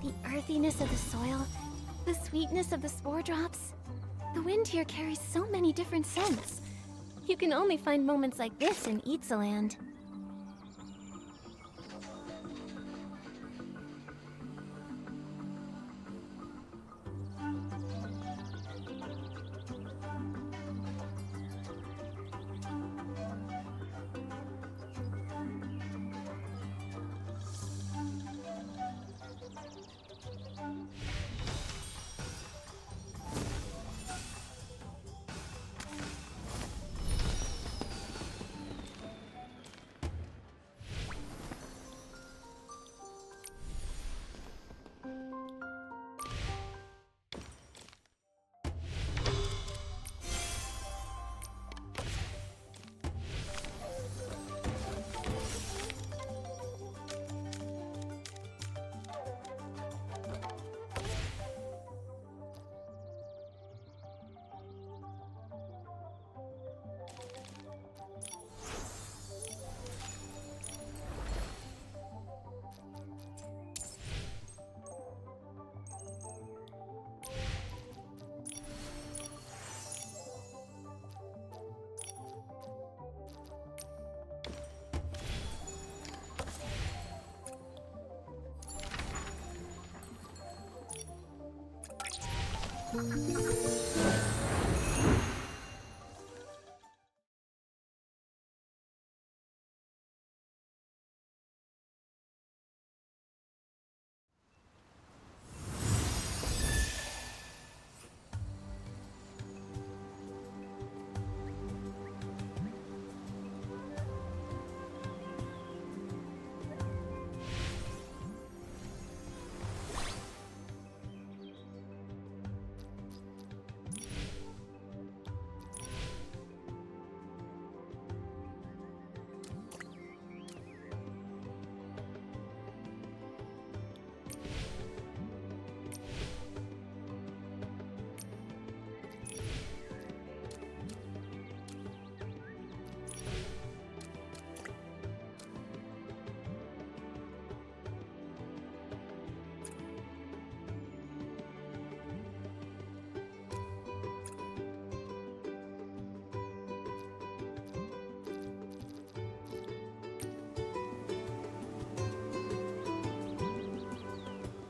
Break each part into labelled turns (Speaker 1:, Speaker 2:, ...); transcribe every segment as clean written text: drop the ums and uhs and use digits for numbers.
Speaker 1: The earthiness of the soil, the sweetness of the spore drops. The wind here carries so many different scents. You can only find moments like this in Itzaland.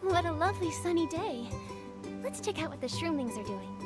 Speaker 1: What a lovely sunny day. Let's check out what the shroomlings are doing.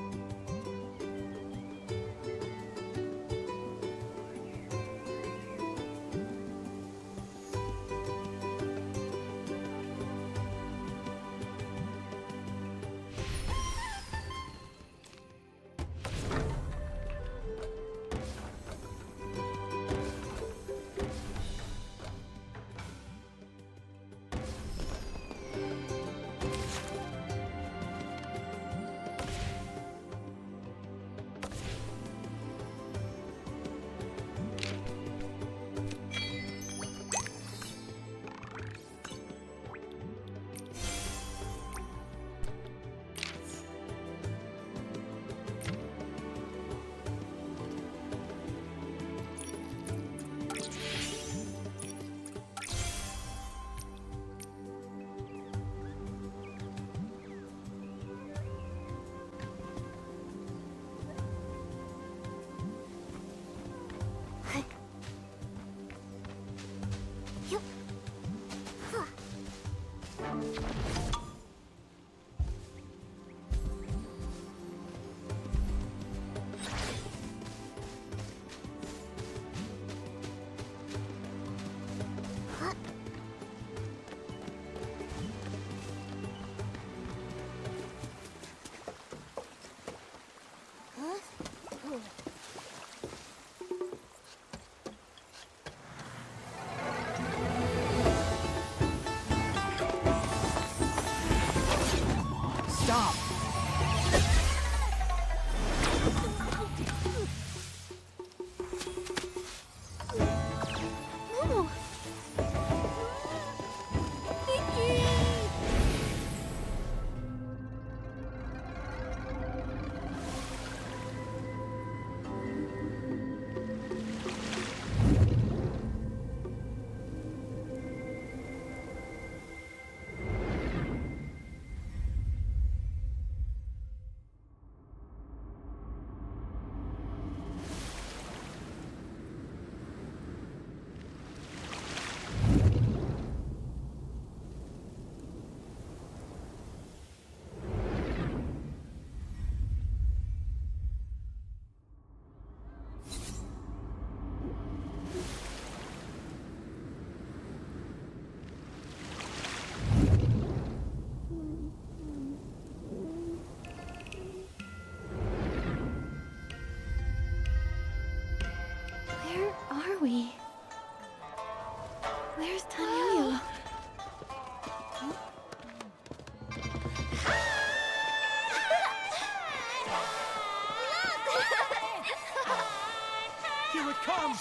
Speaker 2: Here it comes!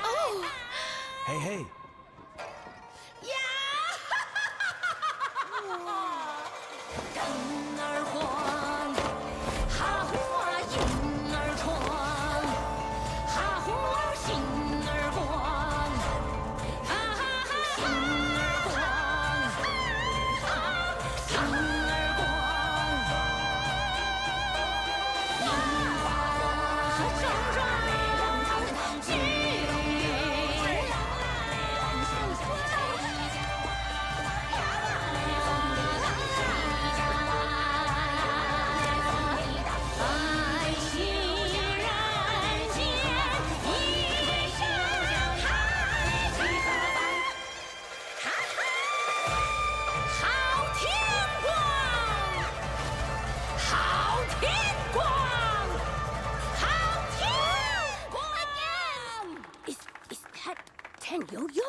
Speaker 1: Oh!
Speaker 2: Hey, hey.
Speaker 3: Is that Ten Yo-Yo?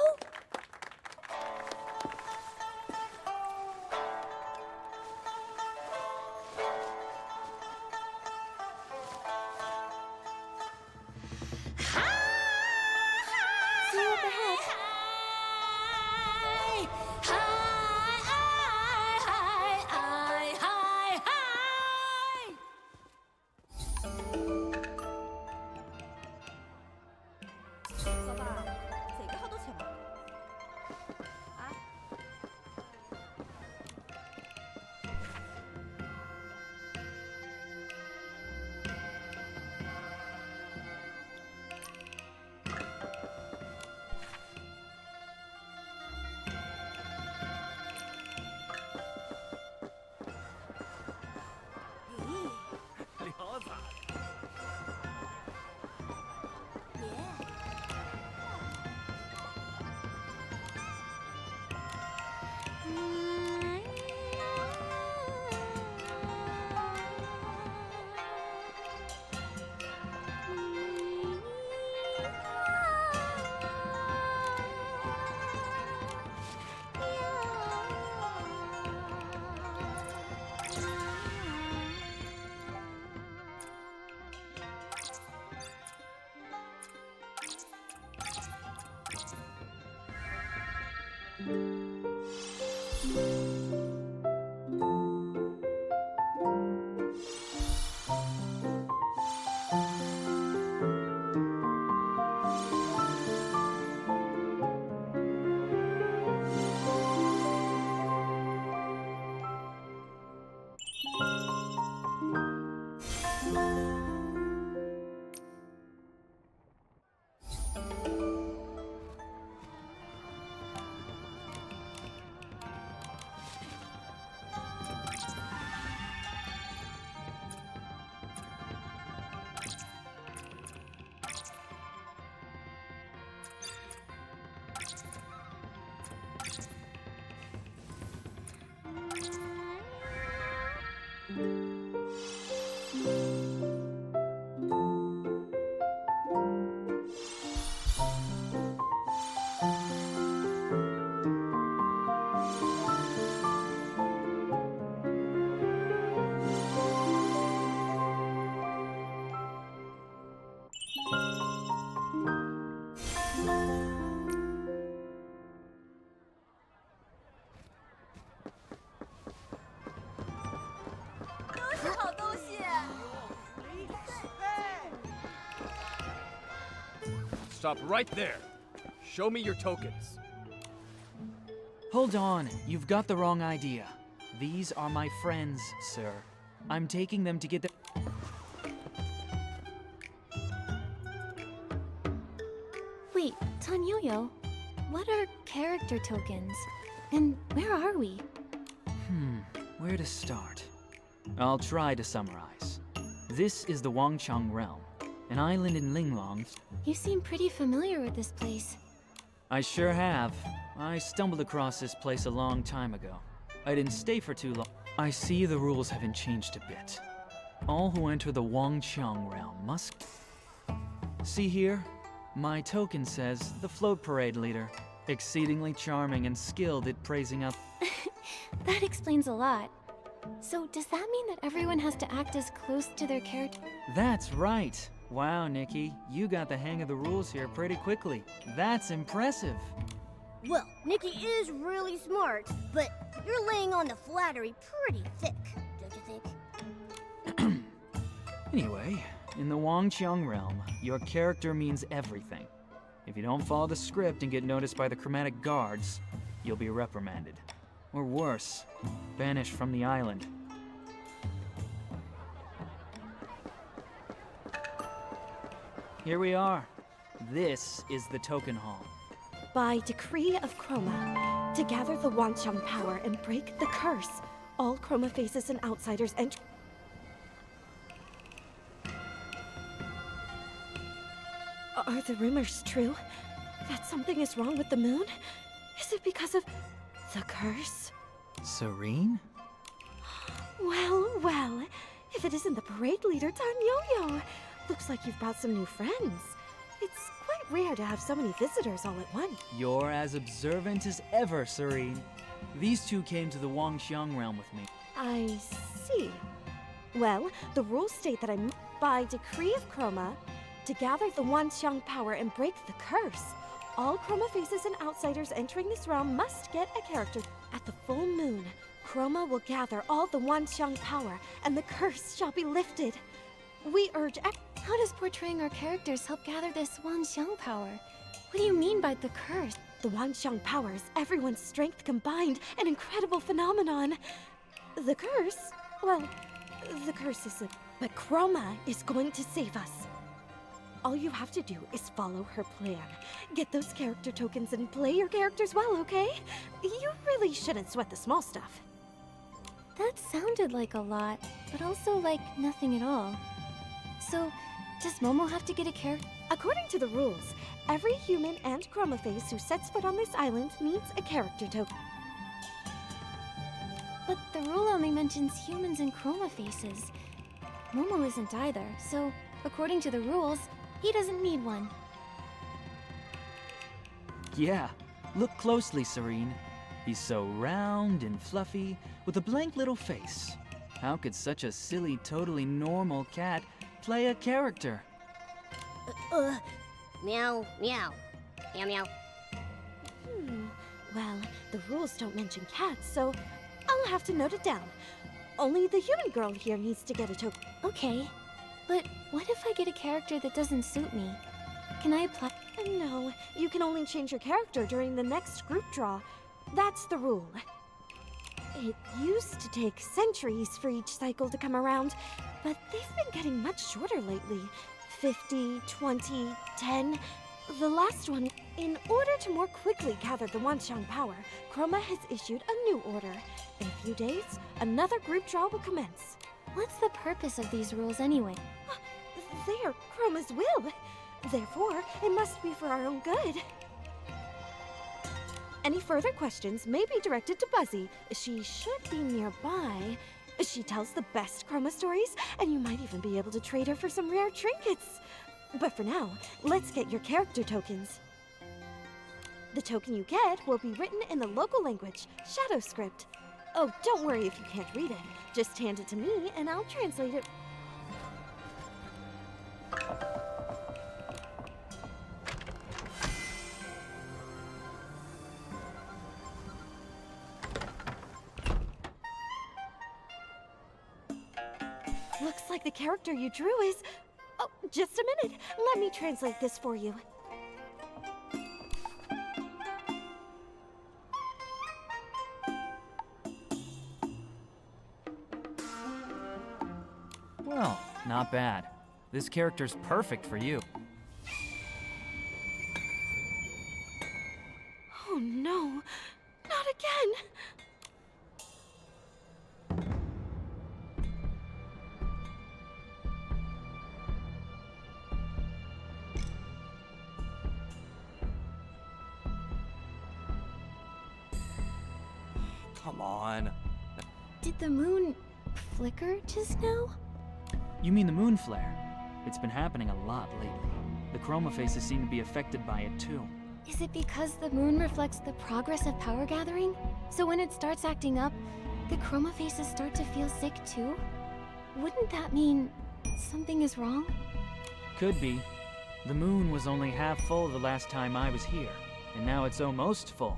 Speaker 1: See you up ahead.
Speaker 2: Stop right there. Show me your tokens.
Speaker 4: Hold on, you've got the wrong idea. These are my friends, sir. I'm taking them to get the...
Speaker 1: Wait, Tanyoyo, what are character tokens? And where are we?
Speaker 4: Where to start? I'll try to summarize. This is the Wangchang realm, an island in Linglong.
Speaker 1: You seem pretty familiar with this place.
Speaker 4: I sure have. I stumbled across this place a long time ago. I didn't stay for too long. I see the rules haven't changed a bit. All who enter the Wangchang realm must... See here? My token says the float parade leader. Exceedingly charming and skilled at praising up...
Speaker 1: That explains a lot. So does that mean that everyone has to act as close to their character?
Speaker 4: That's right. Wow, Nikki, you got the hang of the rules here pretty quickly. That's impressive.
Speaker 3: Well, Nikki is really smart, but you're laying on the flattery pretty thick, don't you think?
Speaker 4: Anyway, in the Wangqiang realm, your character means everything. If you don't follow the script and get noticed by the chromatic guards, you'll be reprimanded. Or worse, banished from the island. Here we are. This is the token hall.
Speaker 5: By decree of Chroma, to gather the Wangqiang power and break the curse, all Chroma faces and outsiders enter. Are the rumors true? That something is wrong with the moon? Is it because of the curse?
Speaker 4: Serene?
Speaker 5: Well, well, if it isn't the parade leader, Tan Yo-Yo. Looks like you've brought some new friends. It's quite rare to have so many visitors all at once.
Speaker 4: You're as observant as ever, Serene. These two came to the Wangqiang realm with me.
Speaker 5: I see. Well, the rules state that I'm, by decree of Chroma, to gather the Wangqiang power and break the curse. All Chroma faces and outsiders entering this realm must get a character. At the full moon, Chroma will gather all the Wangqiang power, and the curse shall be lifted. We urge.
Speaker 1: How does portraying our characters help gather this Wangqiang power? What do you mean by the curse?
Speaker 5: The Wangqiang power is everyone's strength combined, an incredible phenomenon. The curse? Well, the curse is but Chroma is going to save us. All you have to do is follow her plan. Get those character tokens and play your characters well, okay? You really shouldn't sweat the small stuff.
Speaker 1: That sounded like a lot, but also like nothing at all. So, does Momo have to get a character?
Speaker 5: According to the rules, every human and Chroma face who sets foot on this island needs a character token.
Speaker 1: But the rule only mentions humans and Chroma faces. Momo isn't either, so according to the rules, he doesn't need one.
Speaker 4: Yeah, look closely, Serene. He's so round and fluffy, with a blank little face. How could such a silly, totally normal cat play a character?
Speaker 3: Meow, meow. Meow, meow.
Speaker 5: Well, the rules don't mention cats, so I'll have to note it down. Only the human girl here needs to get a token.
Speaker 1: Okay, but what if I get a character that doesn't suit me? Can I apply?
Speaker 5: No, you can only change your character during the next group draw. That's the rule. It used to take centuries for each cycle to come around, but they've been getting much shorter lately. 50, 20, 10. The last one. In order to more quickly gather the Wangqiang power, Chroma has issued a new order. In a few days, another group draw will commence.
Speaker 1: What's the purpose of these rules anyway?
Speaker 5: They are Chroma's will. Therefore, it must be for our own good. Any further questions may be directed to Buzzy. She should be nearby. She tells the best Chroma stories, and you might even be able to trade her for some rare trinkets. But for now, let's get your character tokens. The token you get will be written in the local language, Shadow Script. Oh, don't worry if you can't read it. Just hand it to me, and I'll translate it. Looks like the character you drew is... Oh, just a minute. Let me translate this for you.
Speaker 4: Well, not bad. This character's perfect for you.
Speaker 5: Oh no, not again!
Speaker 2: Come on.
Speaker 1: Did the moon flicker just now?
Speaker 4: You mean the moon flare? It's been happening a lot lately. The Chroma faces seem to be affected by it too.
Speaker 1: Is it because the moon reflects the progress of power gathering? So when it starts acting up, the chroma faces start to feel sick too? Wouldn't that mean something is wrong?
Speaker 4: Could be. The moon was only half full the last time I was here, and now it's almost full.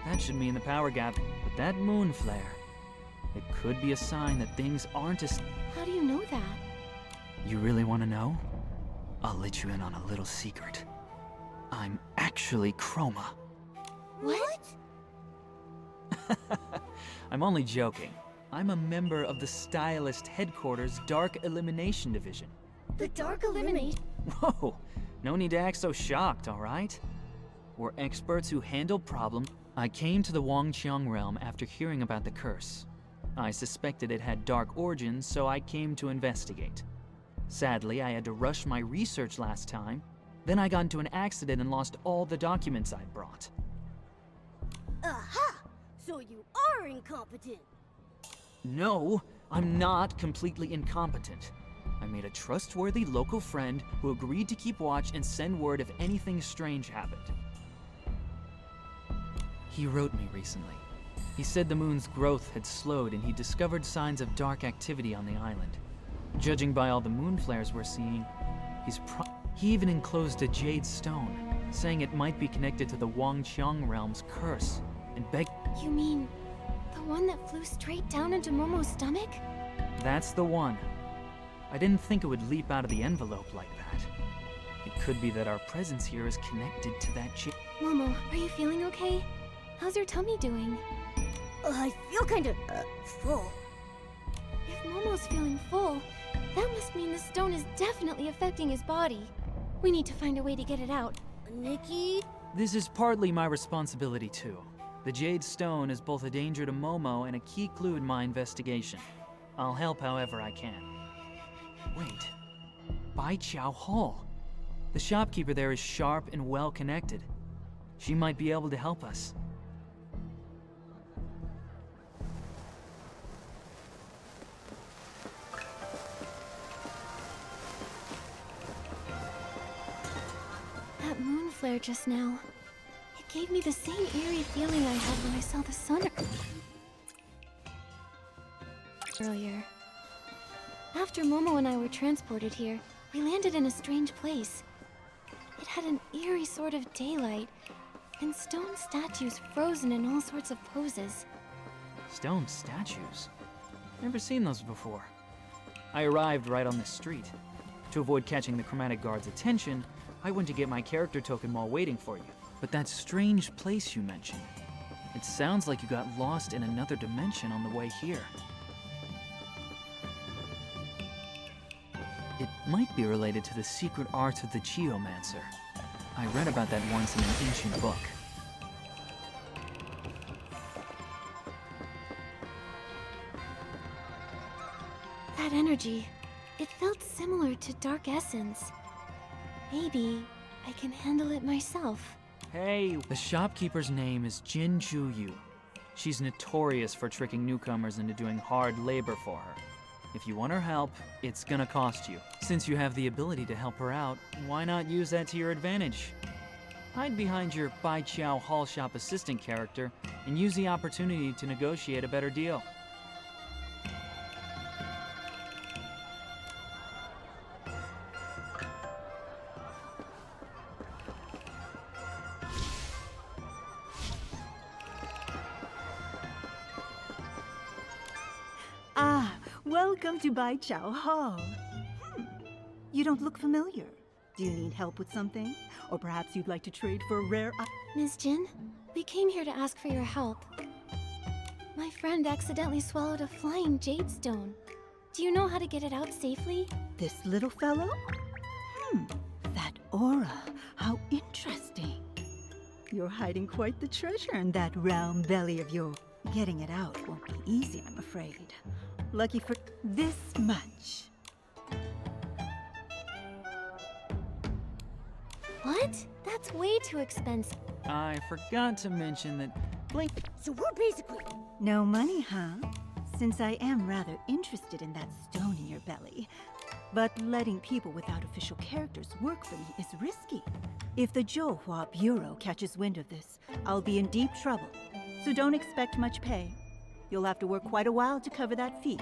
Speaker 4: That should mean the power gap, but that moon flare, it could be a sign that things aren't as...
Speaker 1: How do you know that?
Speaker 4: You really want to know? I'll let you in on a little secret. I'm actually Chroma.
Speaker 1: What?
Speaker 4: I'm only joking. I'm a member of the Stylist Headquarters Dark Elimination Division.
Speaker 1: The Dark Eliminate?
Speaker 4: Whoa, no need to act so shocked, alright? We're experts who handle problems. I came to the Wangqiang realm after hearing about the curse. I suspected it had dark origins, so I came to investigate. Sadly, I had to rush my research last time. Then I got into an accident and lost all the documents I'd brought.
Speaker 3: Aha! So you are incompetent.
Speaker 4: No, I'm not completely incompetent. I made a trustworthy local friend who agreed to keep watch and send word if anything strange happened. He wrote me recently. He said the moon's growth had slowed and he discovered signs of dark activity on the island. Judging by all the moon flares we're seeing, he even enclosed a jade stone, saying it might be connected to the Wangqiang realm's curse, and begged...
Speaker 1: You mean the one that flew straight down into Momo's stomach?
Speaker 4: That's the one. I didn't think it would leap out of the envelope like that. It could be that our presence here is connected to that jade.
Speaker 1: Momo, are you feeling okay? How's your tummy doing?
Speaker 3: I feel kind of full.
Speaker 1: If Momo's feeling full, that must mean the stone is definitely affecting his body. We need to find a way to get it out.
Speaker 3: Nikki?
Speaker 4: This is partly my responsibility too. The jade stone is both a danger to Momo and a key clue in my investigation. I'll help however I can. Wait, Baiqiao Hall. The shopkeeper there is sharp and well connected. She might be able to help us.
Speaker 1: That moon flare just now. It gave me the same eerie feeling I had when I saw the sun earlier. After Momo and I were transported here, we landed in a strange place. It had an eerie sort of daylight, and stone statues frozen in all sorts of poses.
Speaker 4: Stone statues? Never seen those before. I arrived right on the street. To avoid catching the chromatic guard's attention, I went to get my character token while waiting for you. But that strange place you mentioned, it sounds like you got lost in another dimension on the way here. It might be related to the secret art of the geomancer. I read about that once in an ancient book.
Speaker 1: That energy, it felt similar to dark essence. Maybe I can handle it myself.
Speaker 4: Hey! The shopkeeper's name is Jin Juyu. She's notorious for tricking newcomers into doing hard labor for her. If you want her help, it's gonna cost you. Since you have the ability to help her out, why not use that to your advantage? Hide behind your Baiqiao Hall Shop assistant character and use the opportunity to negotiate a better deal.
Speaker 6: Ah, welcome to Baiqiao Hall. You don't look familiar. Do you need help with something? Or perhaps you'd like to trade for a rare
Speaker 1: Ms. Jin, we came here to ask for your help. My friend accidentally swallowed a flying jade stone. Do you know how to get it out safely?
Speaker 6: This little fellow? That aura. How interesting. You're hiding quite the treasure in that round belly of yours. Getting it out won't be easy, I'm afraid. Lucky for this much.
Speaker 1: What? That's way too expensive.
Speaker 4: I forgot to mention that Blink...
Speaker 3: So we're basically...
Speaker 6: No money, huh? Since I am rather interested in that stone in your belly. But letting people without official characters work for me is risky. If the Zhouhua Bureau catches wind of this, I'll be in deep trouble. So don't expect much pay. You'll have to work quite a while to cover that fee.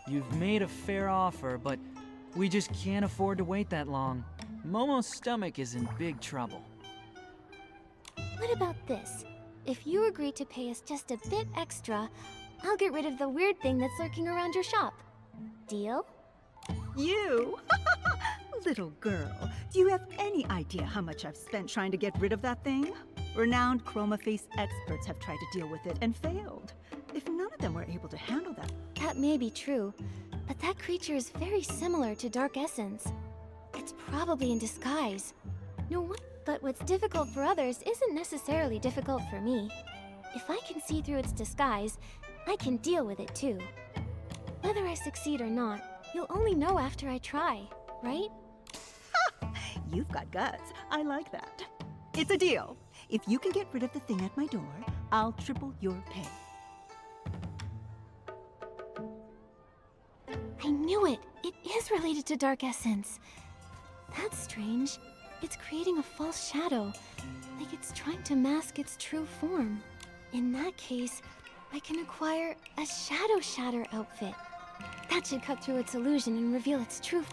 Speaker 4: You've made a fair offer, but we just can't afford to wait that long. Momo's stomach is in big trouble.
Speaker 1: What about this? If you agree to pay us just a bit extra, I'll get rid of the weird thing that's lurking around your shop. Deal?
Speaker 6: You? Little girl, do you have any idea how much I've spent trying to get rid of that thing? Renowned chroma face experts have tried to deal with it and failed. If none of them were able to handle that...
Speaker 1: That may be true, but that creature is very similar to Dark Essence. It's probably in disguise. No one... But what's difficult for others isn't necessarily difficult for me. If I can see through its disguise, I can deal with it too. Whether I succeed or not, you'll only know after I try, right?
Speaker 6: You've got guts. I like that. It's a deal. If you can get rid of the thing at my door, I'll triple your pay.
Speaker 1: I knew it! It is related to Dark Essence. That's strange. It's creating a false shadow, like it's trying to mask its true form. In that case, I can acquire a Shadow Shatter outfit. That should cut through its illusion and reveal its true...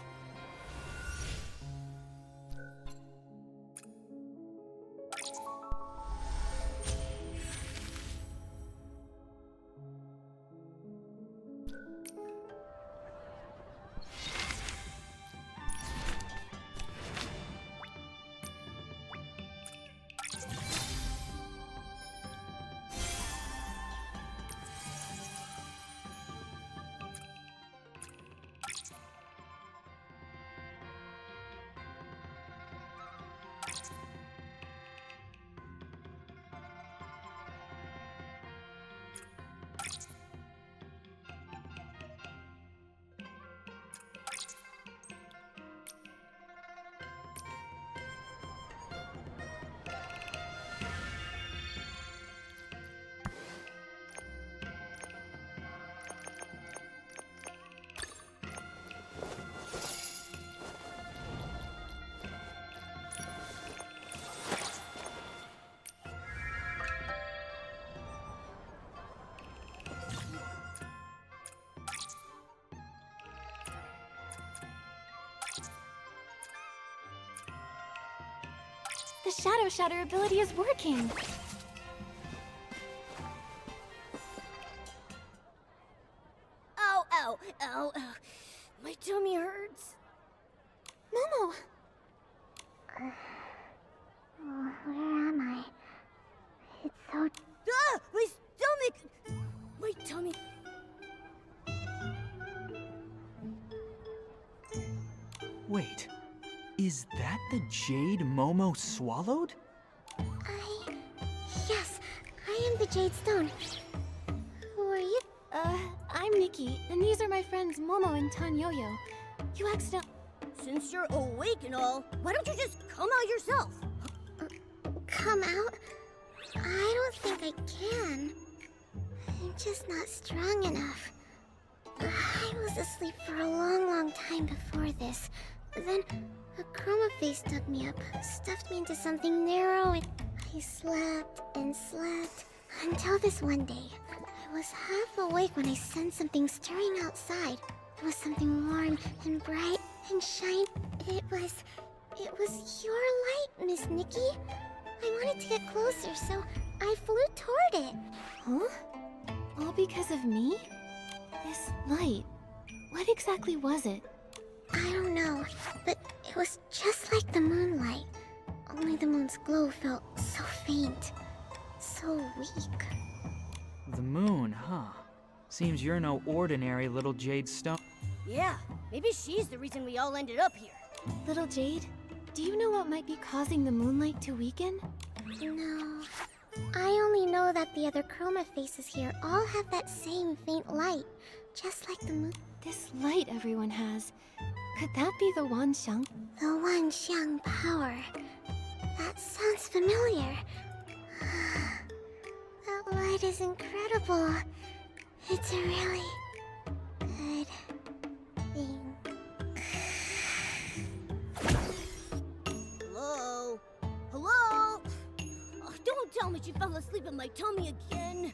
Speaker 1: The Shadow Shatter ability is working!
Speaker 3: Ow, ow, ow, ow. My tummy hurts.
Speaker 1: Momo!
Speaker 3: Where am I? It's so... Ah! My stomach! My tummy...
Speaker 4: Wait, is that the jade Momo swallowed?
Speaker 3: Yes, I am the Jade Stone. Who are you?
Speaker 1: I'm Nikki, and these are my friends Momo and Tanyoyo. You accidentally...
Speaker 3: Since you're awake and all, why don't you just come out yourself? Come out? I don't think I can. I'm just not strong enough. I was asleep for a long time before this. Then a chroma face dug me up, stuffed me into something narrow, and I slept and slept until this one day. I was half awake when I sensed something stirring outside. It was something warm and bright and shiny. It was your light, Miss Nikki. I wanted to get closer, so I flew toward it.
Speaker 1: Huh? All because of me? This light... What exactly was it?
Speaker 3: I don't know, but it was just like the moonlight. Only the moon's glow felt so faint, so weak.
Speaker 4: The moon, huh? Seems you're no ordinary little jade stone.
Speaker 3: Yeah, maybe she's the reason we all ended up here.
Speaker 1: Little Jade, do you know what might be causing the moonlight to weaken?
Speaker 3: No, I only know that the other chroma faces here all have that same faint light, just like the moon.
Speaker 1: This light everyone has. Could that be the Wanxiang?
Speaker 3: The Wanxiang power. That sounds familiar. That light is incredible. It's a really good thing. Hello? Hello? Oh, don't tell me she fell asleep in my tummy again.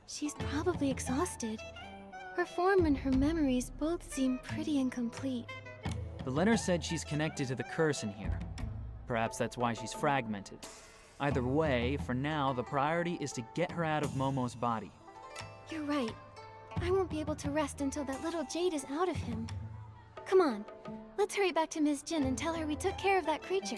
Speaker 1: She's probably exhausted. Her form and her memories both seem pretty incomplete.
Speaker 4: The letter said she's connected to the curse in here. Perhaps that's why she's fragmented. Either way, for now, the priority is to get her out of Momo's body.
Speaker 1: You're right. I won't be able to rest until that little jade is out of him. Come on, let's hurry back to Ms. Jin and tell her we took care of that creature.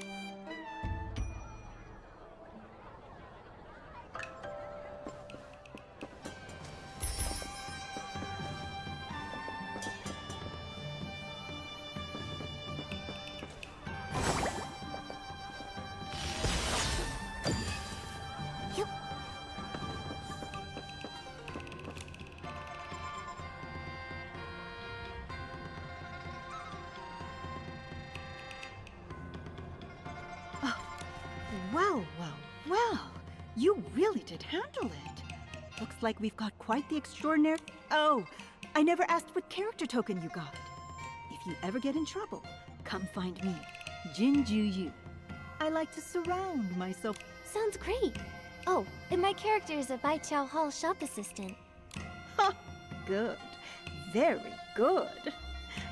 Speaker 6: Well, well, well. You really did handle it. Looks like we've got quite the extraordinary... Oh, I never asked what character token you got. If you ever get in trouble, come find me, Jinju Yu. I like to surround myself...
Speaker 1: Sounds great. Oh, and my character is a Bai Chao Hall shop assistant.
Speaker 6: Ha! Good. Very good.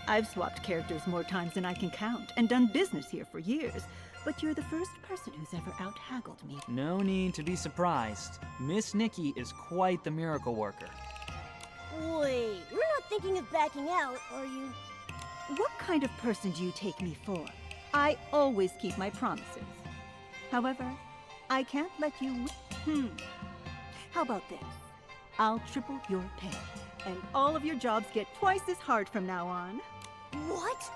Speaker 6: I've swapped characters more times than I can count and done business here for years. But you're the first person who's ever out-haggled me.
Speaker 4: No need to be surprised. Miss Nikki is quite the miracle worker.
Speaker 3: Wait, you're not thinking of backing out, are you?
Speaker 6: What kind of person do you take me for? I always keep my promises. However, I can't let you... How about this? I'll triple your pay, and all of your jobs get twice as hard from now on.
Speaker 3: What?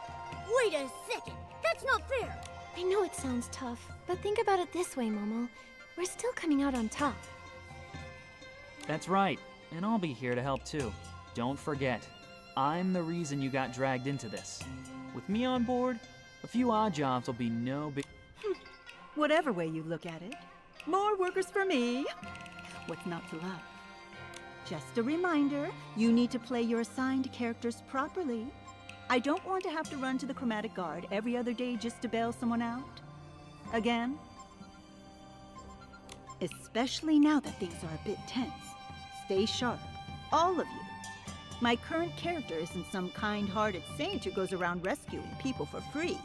Speaker 3: Wait a second. That's not fair.
Speaker 1: I know it sounds tough, but think about it this way, Momo. We're still coming out on top.
Speaker 4: That's right, and I'll be here to help too. Don't forget, I'm the reason you got dragged into this. With me on board, a few odd jobs will be no big...
Speaker 6: Whatever way you look at it, more workers for me. What's not to love? Just a reminder, you need to play your assigned characters properly. I don't want to have to run to the chromatic guard every other day just to bail someone out. Again. Especially now that things are a bit tense. Stay sharp, all of you. My current character isn't some kind-hearted saint who goes around rescuing people for free.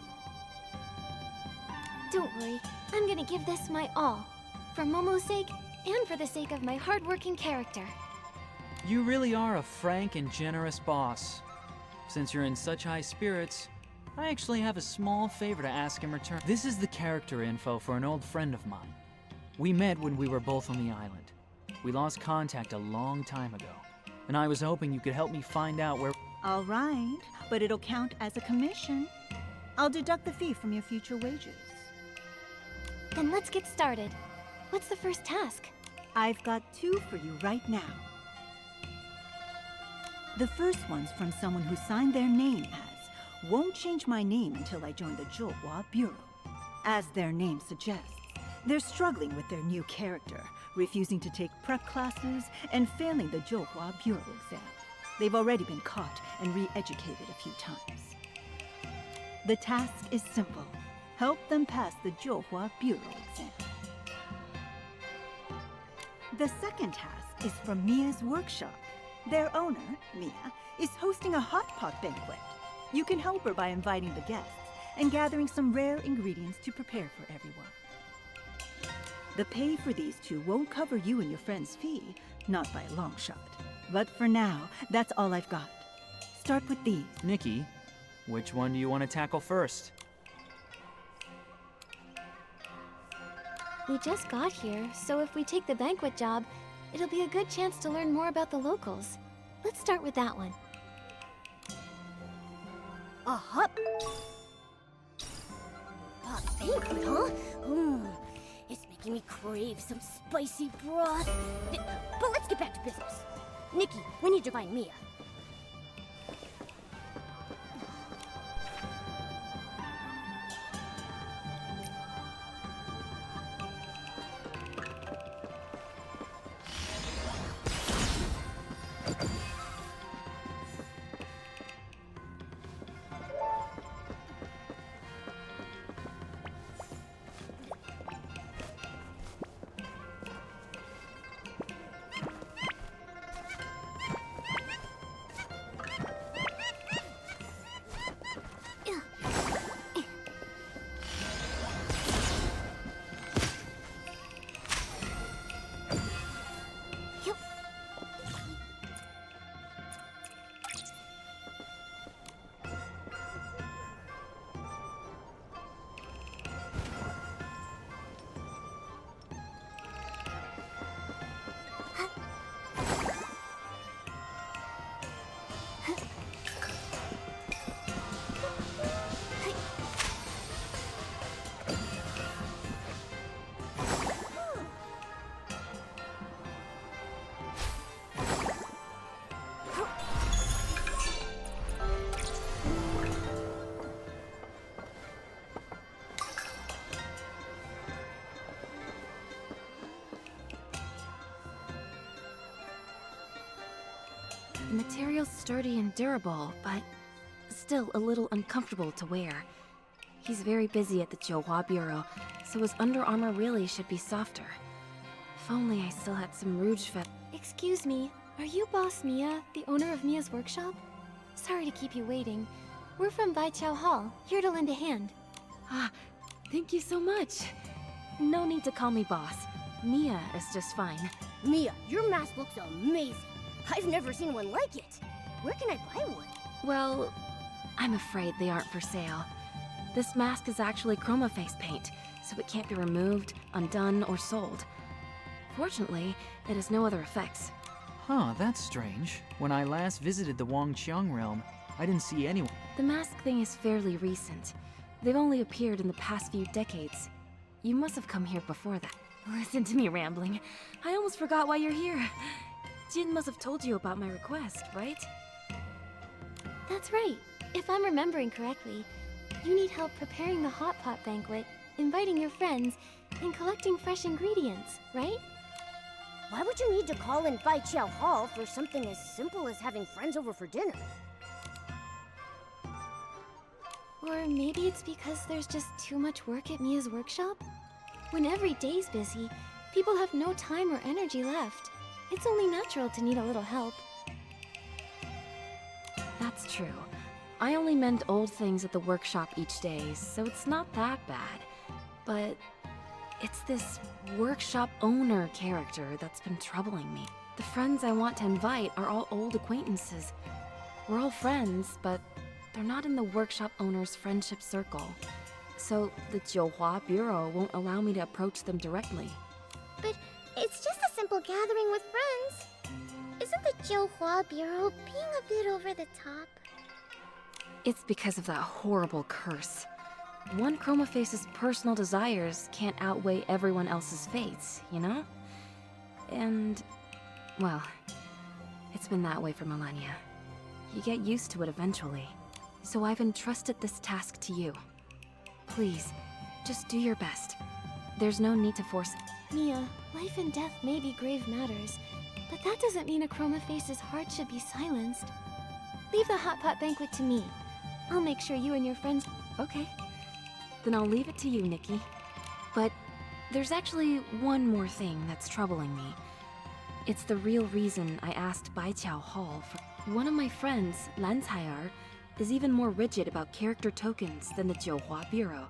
Speaker 1: Don't worry, I'm gonna give this my all. For Momo's sake, and for the sake of my hardworking character.
Speaker 4: You really are a frank and generous boss. Since you're in such high spirits, I actually have a small favor to ask in return. This is the character info for an old friend of mine. We met when we were both on the island. We lost contact a long time ago, and I was hoping you could help me find out where...
Speaker 6: All right, but it'll count as a commission. I'll deduct the fee from your future wages.
Speaker 1: Then let's get started. What's the first task?
Speaker 6: I've got two for you right now. The first one's from someone who signed their name as, won't change my name until I join the Zhouhua Bureau. As their name suggests, they're struggling with their new character, refusing to take prep classes and failing the Zhouhua Bureau exam. They've already been caught and re-educated a few times. The task is simple. Help them pass the Zhouhua Bureau exam. The second task is from Mia's workshop. Their owner, Mia, is hosting a hot pot banquet. You can help her by inviting the guests and gathering some rare ingredients to prepare for everyone. The pay for these two won't cover you and your friend's fee, not by a long shot. But for now, that's all I've got. Start with these.
Speaker 4: Nikki, which one do you want to tackle first?
Speaker 1: We just got here, so if we take the banquet job, it'll be a good chance to learn more about the locals. Let's start with that one.
Speaker 3: A hot banquet, huh? It's making me crave some spicy broth. But let's get back to business. Nikki, we need to find Mia.
Speaker 1: The material's sturdy and durable, but still a little uncomfortable to wear. He's very busy at the Johua Bureau, so his under armor really should be softer. If only I still had some rouge fe- Excuse me, are you Boss Mia, the owner of Mia's workshop? Sorry to keep you waiting. We're from Baiqiao Hall, here to lend a hand. Ah, thank you so much. No need to call me boss. Mia is just fine.
Speaker 3: Mia, your mask looks amazing. I've never seen one like it. Where can I buy one?
Speaker 1: Well, I'm afraid they aren't for sale. This mask is actually chroma face paint, so it can't be removed, undone, or sold. Fortunately, it has no other effects.
Speaker 4: Huh, that's strange. When I last visited the Wangqiang realm, I didn't see anyone.
Speaker 1: The mask thing is fairly recent. They've only appeared in the past few decades. You must have come here before that. Listen to me rambling. I almost forgot why you're here. Jin must have told you about my request, right? That's right. If I'm remembering correctly, you need help preparing the hot pot banquet, inviting your friends, and collecting fresh ingredients, right?
Speaker 3: Why would you need to call in Baiqiao Hall for something as simple as having friends over for dinner?
Speaker 1: Or maybe it's because there's just too much work at Mia's workshop? When every day's busy, people have no time or energy left. It's only natural to need a little help. That's true. I only mend old things at the workshop each day, so it's not that bad. But it's this workshop owner character that's been troubling me. The friends I want to invite are all old acquaintances. We're all friends, but they're not in the workshop owner's friendship circle. So the Johua Bureau won't allow me to approach them directly.
Speaker 3: But it's just a simple gathering with friends. Isn't the Johua Bureau being a bit over the top?
Speaker 1: It's because of that horrible curse. One chroma face's personal desires can't outweigh everyone else's fates, you know? And, well, it's been that way for millennia. You get used to it eventually. So I've entrusted this task to you. Please, just do your best. There's no need to force... Mia, life and death may be grave matters, but that doesn't mean a chroma face's heart should be silenced. Leave the hot pot banquet to me. I'll make sure you and your friends... Okay. Then I'll leave it to you, Nikki. But there's actually one more thing that's troubling me. It's the real reason I asked Baiqiao Hall for... One of my friends, Lan Cai'er, is even more rigid about character tokens than the Johua Bureau.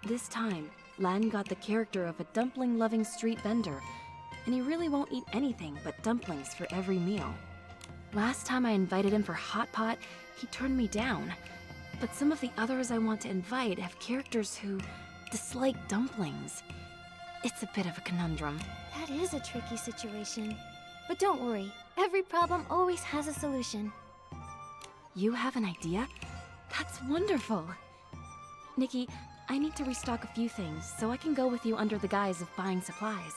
Speaker 1: This time, Lan got the character of a dumpling-loving street vendor, and he really won't eat anything but dumplings for every meal. Last time I invited him for Hot Pot, he turned me down. But some of the others I want to invite have characters who dislike dumplings. It's a bit of a conundrum. That is a tricky situation. But don't worry, every problem always has a solution. You have an idea? That's wonderful! Nikki, I need to restock a few things, so I can go with you under the guise of buying supplies.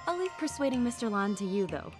Speaker 1: I'll leave persuading Mr. Lan to you, though.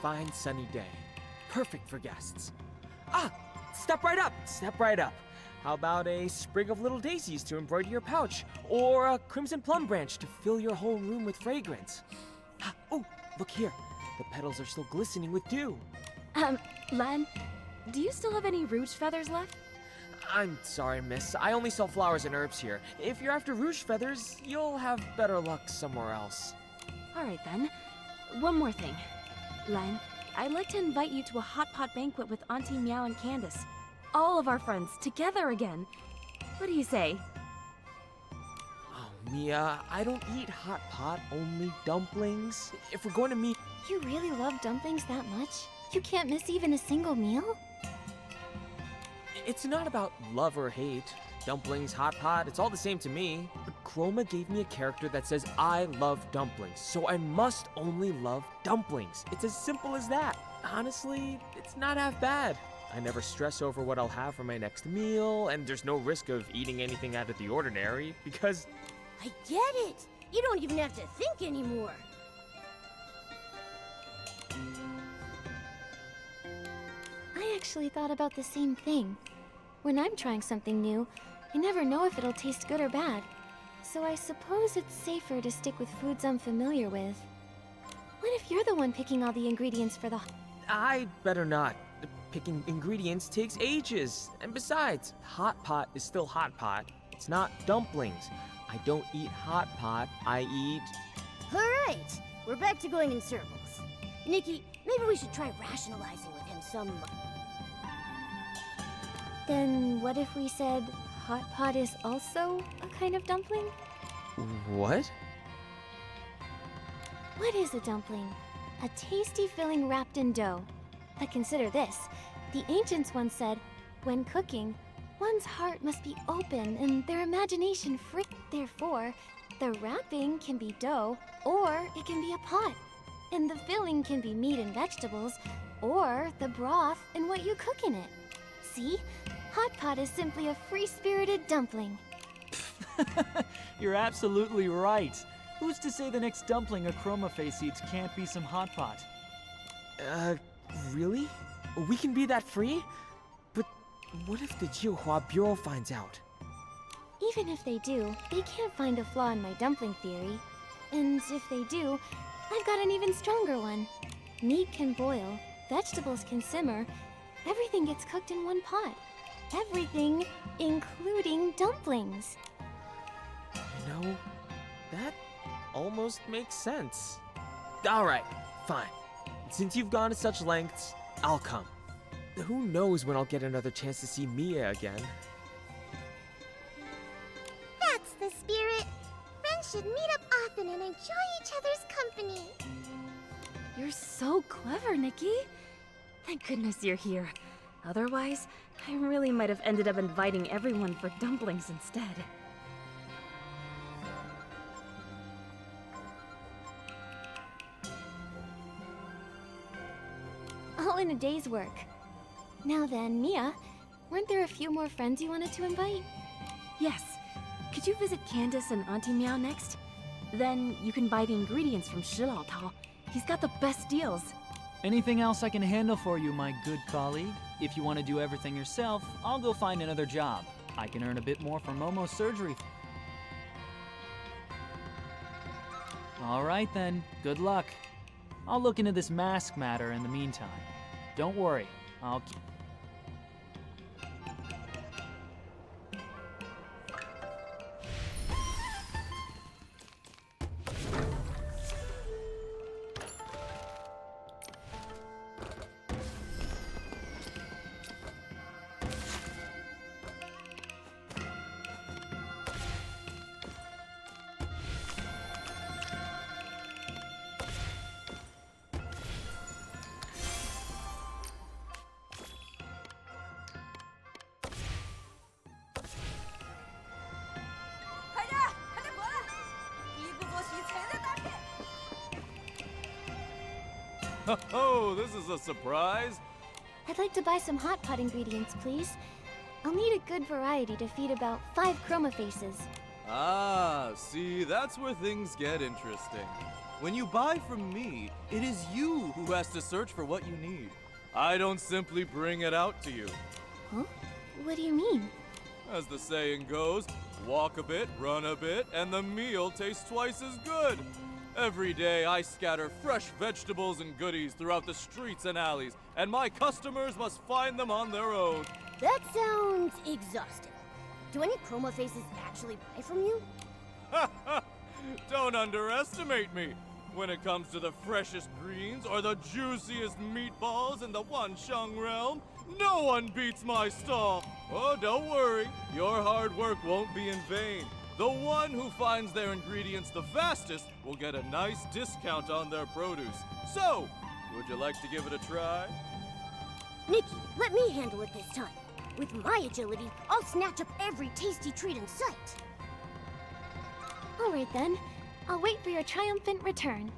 Speaker 7: Fine sunny day. Perfect for guests. Ah! Step right up! Step right up. How about a sprig of little daisies to embroider your pouch? Or a crimson plum branch to fill your whole room with fragrance? Ah, oh, look here. The petals are still glistening with dew.
Speaker 1: Lan, do you still have any rouge feathers left?
Speaker 7: I'm sorry, miss. I only sell flowers and herbs here. If you're after ruche feathers, you'll have better luck somewhere else.
Speaker 8: Alright then. One more thing. Len, I'd like to invite you to a hot pot banquet with Auntie Meow and Candace. All of our friends, together again. What do you say?
Speaker 7: Oh, Mia, I don't eat hot pot, only dumplings. If we're going to meet...
Speaker 1: You really love dumplings that much? You can't miss even a single meal?
Speaker 7: It's not about love or hate. Dumplings, hot pot, it's all the same to me. But Chroma gave me a character that says I love dumplings, so I must only love dumplings. It's as simple as that. Honestly, it's not half bad. I never stress over what I'll have for my next meal, and there's no risk of eating anything out of the ordinary, because...
Speaker 3: I get it. You don't even have to think anymore.
Speaker 1: I actually thought about the same thing. When I'm trying something new, I never know if it'll taste good or bad. So I suppose it's safer to stick with foods I'm familiar with. What if you're the one picking all the ingredients for the...
Speaker 7: I better not. Picking ingredients takes ages. And besides, hot pot is still hot pot. It's not dumplings. I don't eat hot pot, I eat...
Speaker 3: Alright, we're back to going in circles. Nikki, maybe we should try rationalizing with him some...
Speaker 1: Then what if we said hot pot is also a kind of dumpling?
Speaker 7: What?
Speaker 1: What is a dumpling? A tasty filling wrapped in dough. But consider this. The ancients once said, when cooking, one's heart must be open and their imagination free. Therefore, the wrapping can be dough, or it can be a pot. And the filling can be meat and vegetables, or the broth and what you cook in it. See? Hot pot is simply a free-spirited dumpling.
Speaker 4: You're absolutely right. Who's to say the next dumpling a Chroma Face eats can't be some hot pot?
Speaker 7: Really? We can be that free? But what if the Jiuhua Bureau finds out?
Speaker 1: Even if they do, they can't find a flaw in my dumpling theory. And if they do, I've got an even stronger one. Meat can boil, vegetables can simmer, everything gets cooked in one pot. Everything, including dumplings.
Speaker 7: You know, that almost makes sense. Alright, fine. Since you've gone to such lengths, I'll come. Who knows when I'll get another chance to see Mia again.
Speaker 3: That's the spirit. Friends should meet up often and enjoy each other's company.
Speaker 8: You're so clever, Nikki. Thank goodness you're here. Otherwise, I really might have ended up inviting everyone for dumplings instead.
Speaker 1: All in a day's work. Now then, Mia, weren't there a few more friends you wanted to invite?
Speaker 8: Yes. Could you visit Candace and Auntie Meow next? Then you can buy the ingredients from Shilao Tao. He's got the best deals.
Speaker 4: Anything else I can handle for you, my good colleague? If you want to do everything yourself, I'll go find another job. I can earn a bit more for Momo's surgery. All right then, good luck. I'll look into this mask matter in the meantime. Don't worry, I'll keep...
Speaker 2: Oh, this is a surprise.
Speaker 1: I'd like to buy some hot pot ingredients, please. I'll need a good variety to feed about 5 Chroma Faces.
Speaker 9: Ah, see, that's where things get interesting. When you buy from me, it is you who has to search for what you need. I don't simply bring it out to you.
Speaker 1: Huh? What do you mean?
Speaker 9: As the saying goes, walk a bit, run a bit, and the meal tastes twice as good. Every day I scatter fresh vegetables and goodies throughout the streets and alleys, and my customers must find them on their own.
Speaker 3: That sounds exhausting. Do any chroma faces actually buy from you?
Speaker 9: Don't underestimate me. When it comes to the freshest greens or the juiciest meatballs in the Wansheng realm, no one beats my stall. Oh, don't worry. Your hard work won't be in vain. The one who finds their ingredients the fastest will get a nice discount on their produce. So, would you like to give it a try?
Speaker 3: Nikki, let me handle it this time. With my agility, I'll snatch up every tasty treat in sight.
Speaker 1: All right then. I'll wait for your triumphant return.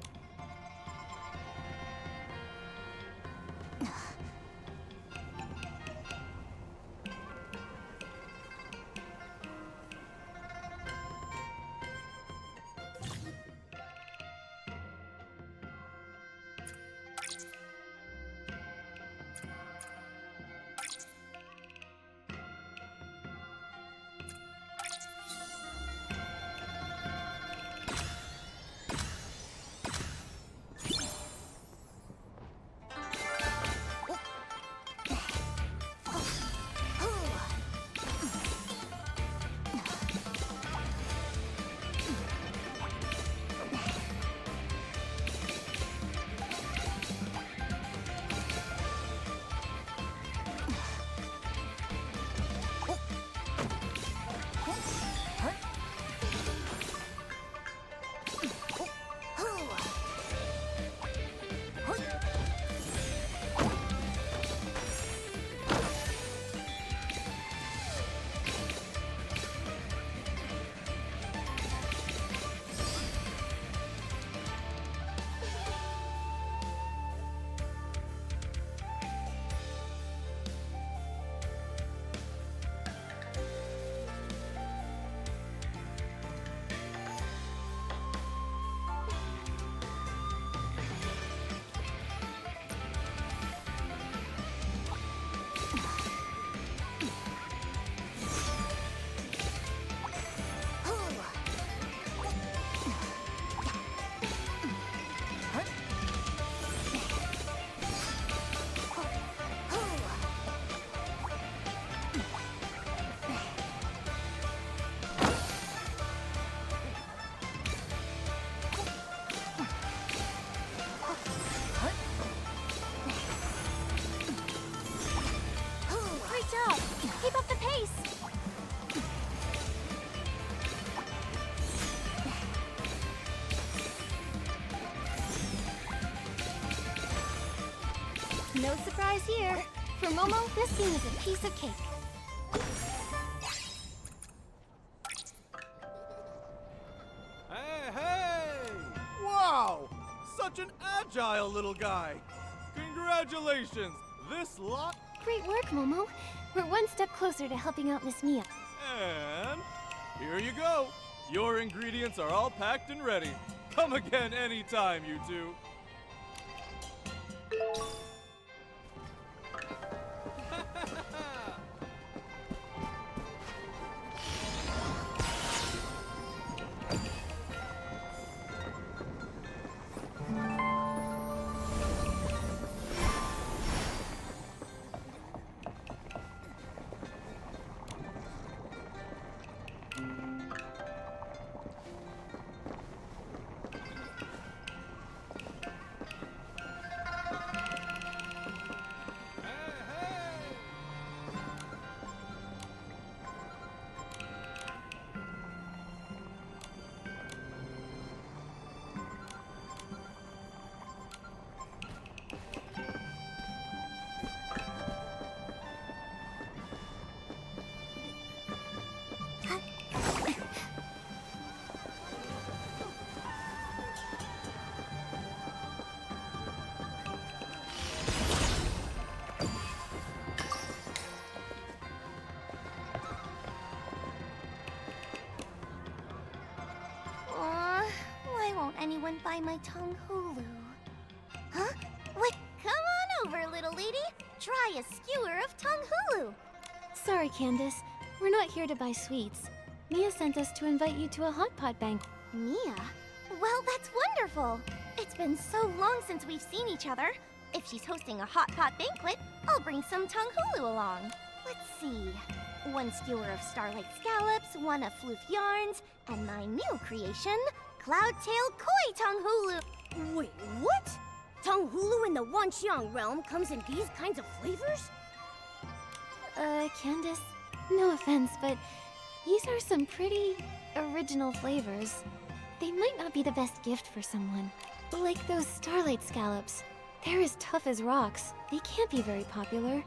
Speaker 1: Keep up the pace! No surprise here. For Momo, this game is a piece of cake.
Speaker 9: Hey! Wow! Such an agile little guy! Congratulations! This lot...
Speaker 1: Great work, Momo. We're one step closer to helping out Miss Mia.
Speaker 9: And here you go. Your ingredients are all packed and ready. Come again anytime, you two.
Speaker 3: Why won't anyone buy my tongue hulu? Huh? Wait, come on over, little lady. Try a skewer of tongue hulu.
Speaker 1: Sorry, Candace. We're not here to buy sweets. Mia sent us to invite you to a hot pot banquet.
Speaker 3: Mia? Well, that's wonderful. It's been so long since we've seen each other. If she's hosting a hot pot banquet, I'll bring some tongue hulu along. Let's see. 1 skewer of Starlight Scallops, 1 of Floof Yarns, and my new creation, Cloudtail Koi Tonghulu. Wait, what? Tonghulu in the Wanxiang realm comes in these kinds of flavors?
Speaker 1: Candace, no offense, but these are some pretty original flavors. They might not be the best gift for someone. Like those Starlight Scallops. They're as tough as rocks. They can't be very popular.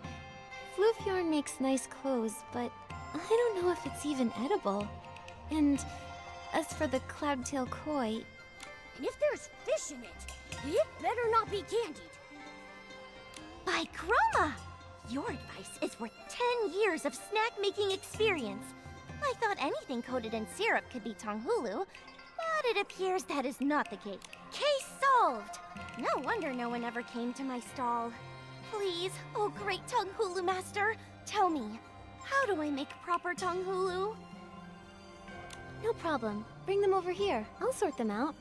Speaker 1: Floof Yarn makes nice clothes, but I don't know if it's even edible. And as for the Cloudtail Koi...
Speaker 3: And if there's fish in it better not be candied. By Chroma! Your advice is worth 10 years of snack-making experience. I thought anything coated in syrup could be Tonghulu, but it appears that is not the case. Case solved! No wonder no one ever came to my stall. Please, oh great Tonghulu master, tell me, how do I make proper Tonghulu?
Speaker 1: No problem. Bring them over here. I'll sort them out.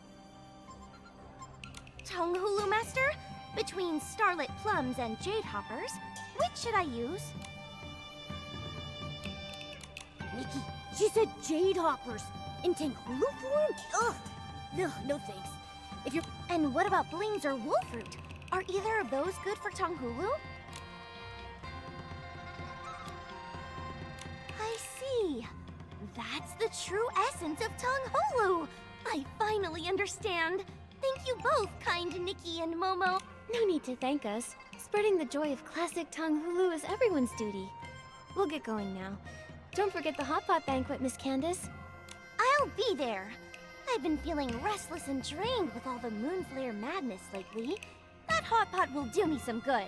Speaker 3: Tonghulu master? Between Starlit Plums and Jade Hoppers, which should I use? Nikki, she said Jade Hoppers in Tonghulu form? Ugh! No thanks. If you're... And what about Blings or Wolfroot? Are either of those good for Tonghulu? I see. That's the true essence of Tonghulu. I finally understand. Thank you both, kind Nikki and Momo.
Speaker 1: No need to thank us. Spreading the joy of classic Tonghulu is everyone's duty. We'll get going now. Don't forget the hot pot banquet, Miss Candace.
Speaker 3: I'll be there. I've been feeling restless and drained with all the Moonflare madness lately. That hot pot will do me some good.